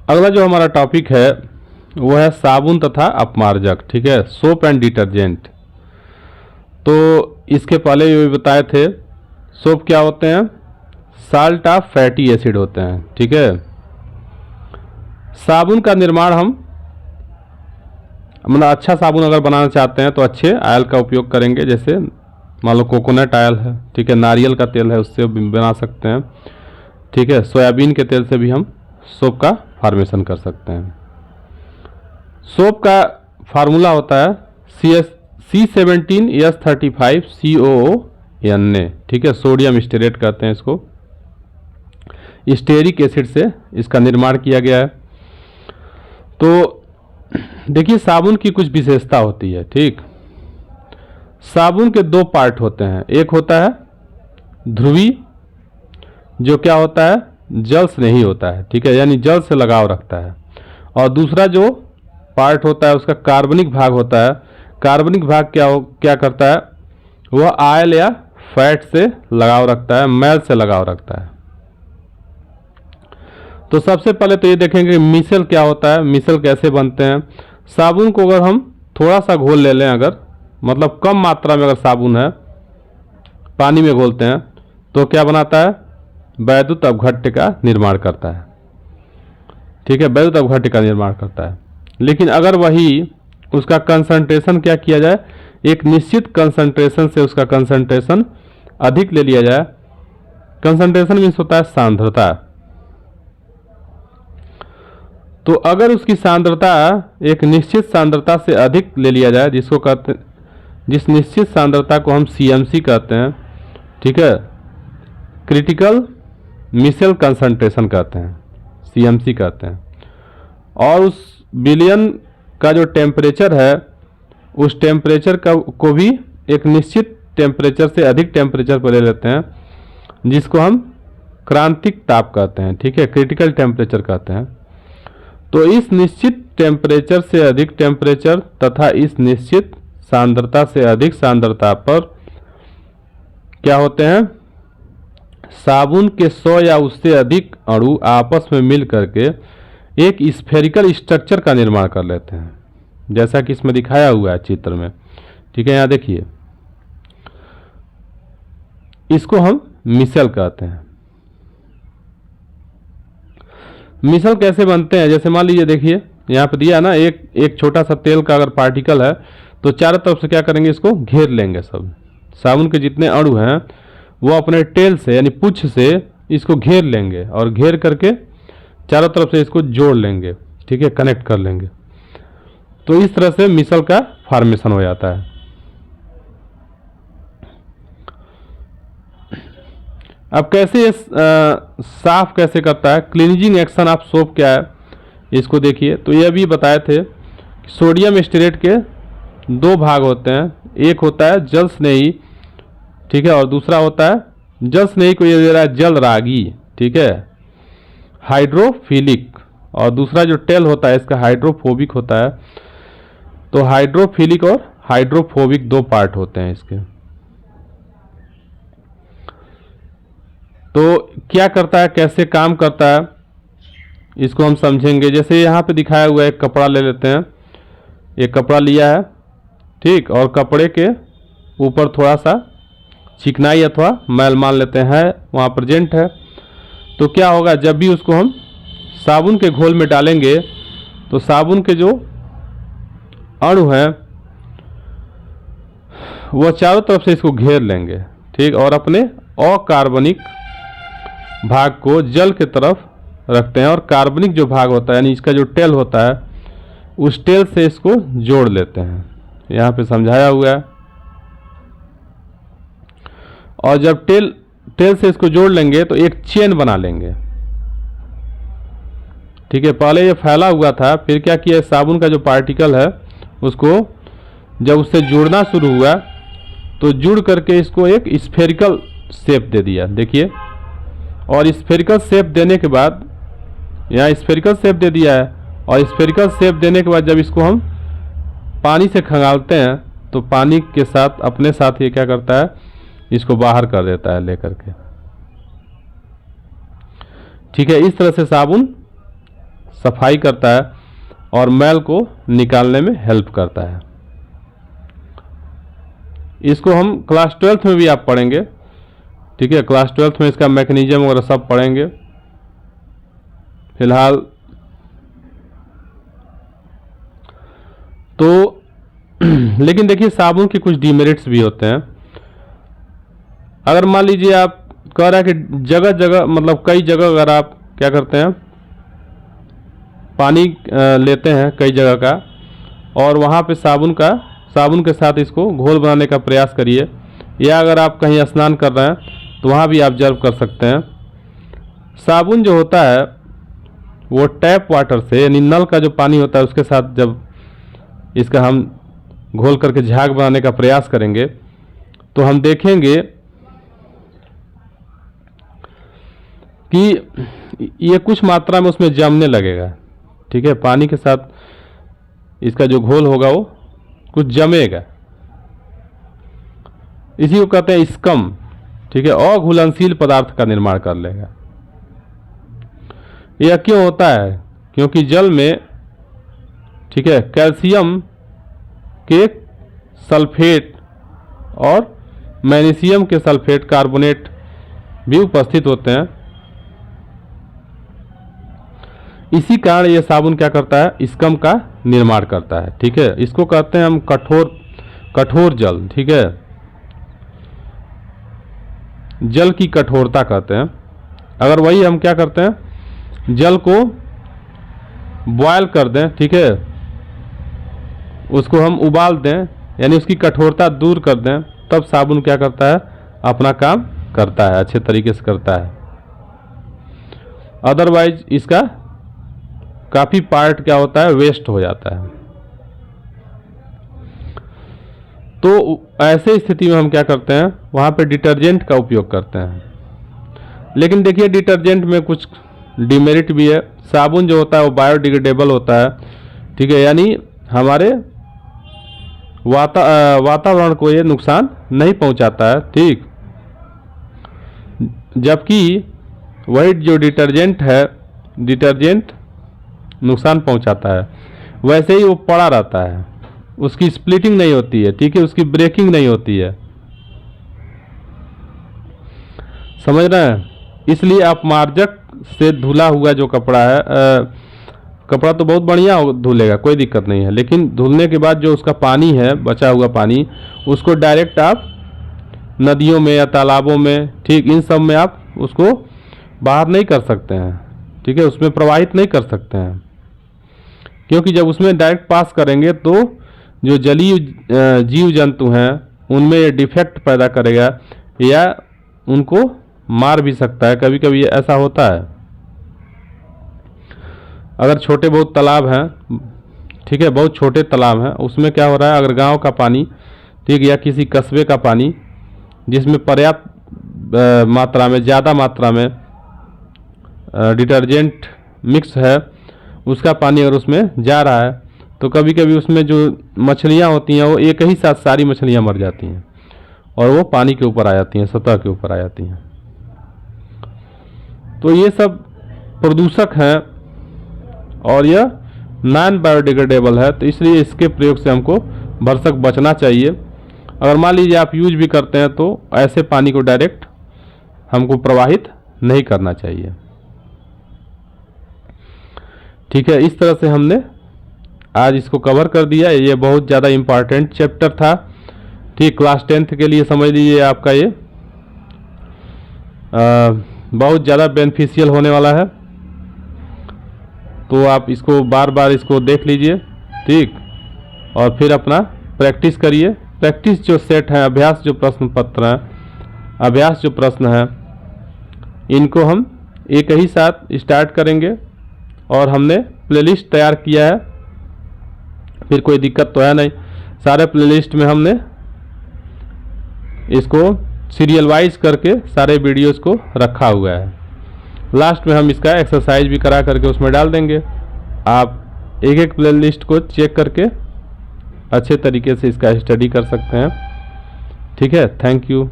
अगला जो हमारा टॉपिक है वो है साबुन तथा अपमार्जक। ठीक है, सोप एंड डिटर्जेंट। तो इसके पहले ये बताए थे, सोप क्या होते हैं? साल्ट ऑफ फैटी एसिड होते हैं। ठीक है, साबुन का निर्माण हम मतलब अच्छा साबुन अगर बनाना चाहते हैं तो अच्छे ऑयल का उपयोग करेंगे, जैसे मान लो कोकोनट ऑयल है, ठीक है, नारियल का तेल है, उससे बना सकते हैं। ठीक है, सोयाबीन के तेल से भी हम सोप का फॉर्मेशन कर सकते हैं। सोप का फार्मूला होता है C17S35COON। ठीक है, सोडियम स्टेरेट कहते हैं इसको। स्टेरिक एसिड से इसका निर्माण किया गया है। तो देखिए, साबुन की कुछ विशेषता होती है। ठीक, साबुन के दो पार्ट होते हैं। एक होता है ध्रुवी, जो क्या होता है, जल से नहीं होता है। ठीक है, यानी जल से लगाव रखता है। और दूसरा जो पार्ट होता है उसका कार्बनिक भाग होता है। कार्बनिक भाग क्या करता है, वह ऑयल या फैट से लगाव रखता है, मैल से लगाव रखता है। तो सबसे पहले तो ये देखेंगे कि मिसल क्या होता है, मिसल कैसे बनते हैं। साबुन को अगर हम थोड़ा सा घोल ले लें, अगर मतलब कम मात्रा में अगर साबुन है, पानी में घोलते हैं तो क्या बनाता है, वैद्युत अपघट्य का निर्माण करता है। ठीक है, वैद्युत अपघट्य का निर्माण करता है। लेकिन अगर वही उसका कंसंट्रेशन क्या किया जाए, एक निश्चित कंसंट्रेशन से उसका कंसंट्रेशन अधिक ले लिया जाए। कंसंट्रेशन मीन्स होता है सांद्रता। तो अगर उसकी सांद्रता एक निश्चित सांद्रता से अधिक ले लिया जाए, जिसको कहते, जिस निश्चित सांद्रता को हम CMC कहते हैं। ठीक है, क्रिटिकल मिसल कंसंट्रेशन कहते हैं, CMC कहते हैं। और उस विलयन का जो टेम्परेचर है, उस टेम्परेचर को भी एक निश्चित टेम्परेचर से अधिक टेम्परेचर पर ले लेते हैं, जिसको हम क्रांतिक ताप कहते हैं। ठीक है, क्रिटिकल टेम्परेचर कहते हैं। तो इस निश्चित टेम्परेचर से अधिक टेम्परेचर तथा इस निश्चित सांद्रता से अधिक सांद्रता पर क्या होते हैं, साबुन के 100 या उससे अधिक अणु आपस में मिल करके एक स्फेरिकल स्ट्रक्चर का निर्माण कर लेते हैं, जैसा कि इसमें दिखाया हुआ है चित्र में। ठीक है, यहाँ देखिए, इसको हम मिसल कहते हैं। मिसल कैसे बनते हैं, जैसे मान लीजिए, देखिए यहाँ पे दिया ना, एक छोटा सा तेल का अगर पार्टिकल है तो चारों तरफ से क्या करेंगे, इसको घेर लेंगे। सब साबुन के जितने अणु हैं वो अपने टेल से यानी पुच्छ से इसको घेर लेंगे और घेर करके चारों तरफ से इसको जोड़ लेंगे। ठीक है, कनेक्ट कर लेंगे। तो इस तरह से मिसल का फॉर्मेशन हो जाता है। अब कैसे ये साफ कैसे करता है, क्लींजिंग एक्शन ऑफ सोप क्या है, इसको देखिए। तो ये भी बताए थे कि सोडियम स्टेरेट के दो भाग होते हैं। एक होता है जल स्नेही, ठीक है, और दूसरा होता है जल स्नेही को ये दे रहा है जल रागी। ठीक है, हाइड्रोफिलिक। और दूसरा जो टेल होता है इसका हाइड्रोफोबिक होता है। तो हाइड्रोफिलिक और हाइड्रोफोबिक दो पार्ट होते हैं इसके। तो क्या करता है, कैसे काम करता है, इसको हम समझेंगे। जैसे यहाँ पे दिखाया हुआ है, एक कपड़ा ले लेते हैं। एक कपड़ा लिया है, ठीक, और कपड़े के ऊपर थोड़ा सा चिकनाई अथवा मैल मान लेते हैं वहाँ प्रेजेंट है। तो क्या होगा, जब भी उसको हम साबुन के घोल में डालेंगे तो साबुन के जो अणु हैं वह चारों तरफ से इसको घेर लेंगे। ठीक, और अपने अकार्बनिक भाग को जल के तरफ रखते हैं और कार्बनिक जो भाग होता है यानी इसका जो टेल होता है उस टेल से इसको जोड़ लेते हैं। यहाँ पे समझाया हुआ है। और जब टेल से इसको जोड़ लेंगे तो एक चेन बना लेंगे। ठीक है, पहले ये फैला हुआ था, फिर क्या किया, साबुन का जो पार्टिकल है उसको जब उससे जुड़ना शुरू हुआ तो जुड़ करके इसको एक स्फेरिकल शेप दे दिया। देखिए, और स्फेरिकल शेप देने के बाद यहाँ स्फेरिकल शेप दे दिया है। और स्फेरिकल शेप देने के बाद जब इसको हम पानी से खंगालते हैं तो पानी के साथ अपने साथ ये क्या करता है, इसको बाहर कर देता है लेकर के। ठीक है, इस तरह से साबुन सफाई करता है और मैल को निकालने में हेल्प करता है। इसको हम क्लास 12th में भी आप पढ़ेंगे, ठीक है, क्लास 12th में इसका मैकेनिज्म वगैरह सब पढ़ेंगे। फिलहाल तो लेकिन देखिए साबुन के कुछ डीमेरिट्स भी होते हैं। अगर मान लीजिए आप कह रहा है कि जगह जगह मतलब कई जगह अगर आप क्या करते हैं पानी लेते हैं कई जगह का और वहाँ पे साबुन के साथ इसको घोल बनाने का प्रयास करिए, या अगर आप कहीं स्नान कर रहे हैं तो वहाँ भी आप ऑब्जर्व कर सकते हैं। साबुन जो होता है वो टैप वाटर से यानी नल का जो पानी होता है उसके साथ जब इसका हम घोल करके झाग बनाने का प्रयास करेंगे तो हम देखेंगे कि ये कुछ मात्रा में उसमें जमने लगेगा, ठीक है, पानी के साथ इसका जो घोल होगा वो कुछ जमेगा। इसी को कहते हैं स्कम, ठीक है, अघुलनशील पदार्थ का निर्माण कर लेगा। यह क्यों होता है? क्योंकि जल में, ठीक है, कैल्शियम के सल्फेट और मैग्नीशियम के सल्फेट कार्बोनेट भी उपस्थित होते हैं। इसी कारण यह साबुन क्या करता है, स्कम का निर्माण करता है, ठीक है। इसको कहते हैं हम कठोर जल, ठीक है, जल की कठोरता कहते हैं। अगर वही हम क्या करते हैं जल को बॉयल कर दें, ठीक है, उसको हम उबाल दें यानी उसकी कठोरता दूर कर दें, तब साबुन क्या करता है अपना काम करता है, अच्छे तरीके से करता है। अदरवाइज इसका काफ़ी पार्ट क्या होता है वेस्ट हो जाता है। तो ऐसे स्थिति में हम क्या करते हैं वहाँ पे डिटर्जेंट का उपयोग करते हैं। लेकिन देखिए डिटर्जेंट में कुछ डिमेरिट भी है। साबुन जो होता है वो बायोडिग्रेडेबल होता है, ठीक है, यानी हमारे वातावरण को ये नुकसान नहीं पहुंचाता है, ठीक। जबकि वही जो डिटर्जेंट है, डिटर्जेंट नुकसान पहुंचाता है। वैसे ही वो पड़ा रहता है, उसकी स्प्लिटिंग नहीं होती है, ठीक है, उसकी ब्रेकिंग नहीं होती है, समझ रहे हैं। इसलिए आप मार्जक से धुला हुआ जो कपड़ा है, कपड़ा तो बहुत बढ़िया धुलेगा, कोई दिक्कत नहीं है, लेकिन धुलने के बाद जो उसका पानी है, बचा हुआ पानी, उसको डायरेक्ट आप नदियों में या तालाबों में, ठीक, इन सब में आप उसको बाहर नहीं कर सकते हैं, ठीक है, उसमें प्रवाहित नहीं कर सकते हैं। क्योंकि जब उसमें डायरेक्ट पास करेंगे तो जो जलीय जीव जंतु हैं उनमें ये डिफेक्ट पैदा करेगा या उनको मार भी सकता है। कभी कभी ऐसा होता है। अगर छोटे बहुत तालाब हैं, ठीक है, बहुत छोटे तालाब हैं, उसमें क्या हो रहा है, अगर गांव का पानी, ठीक, या किसी कस्बे का पानी जिसमें पर्याप्त मात्रा में, ज़्यादा मात्रा में डिटर्जेंट मिक्स है, उसका पानी अगर उसमें जा रहा है तो कभी कभी उसमें जो मछलियाँ होती हैं वो एक ही साथ सारी मछलियाँ मर जाती हैं और वो पानी के ऊपर आ जाती हैं, सतह के ऊपर आ जाती हैं। तो ये सब प्रदूषक हैं और यह नॉन बायोडिग्रेडेबल है, तो इसलिए इसके प्रयोग से हमको भरसक बचना चाहिए। अगर मान लीजिए आप यूज भी करते हैं तो ऐसे पानी को डायरेक्ट हमको प्रवाहित नहीं करना चाहिए, ठीक है। इस तरह से हमने आज इसको कवर कर दिया। ये बहुत ज़्यादा इम्पॉर्टेंट चैप्टर था, ठीक, क्लास 10th के लिए समझ लीजिए आपका ये बहुत ज़्यादा बेनिफिशियल होने वाला है। तो आप इसको बार बार इसको देख लीजिए, ठीक, और फिर अपना प्रैक्टिस करिए। प्रैक्टिस जो सेट है, अभ्यास जो प्रश्न पत्र हैं, अभ्यास जो प्रश्न हैं, इनको हम एक ही साथ स्टार्ट करेंगे। और हमने प्लेलिस्ट तैयार किया है, फिर कोई दिक्कत तो है नहीं। सारे प्लेलिस्ट में हमने इसको सीरियल वाइज करके सारे वीडियोस को रखा हुआ है। लास्ट में हम इसका एक्सरसाइज भी करा करके उसमें डाल देंगे। आप एक एक प्लेलिस्ट को चेक करके अच्छे तरीके से इसका स्टडी कर सकते हैं, ठीक है। Thank you.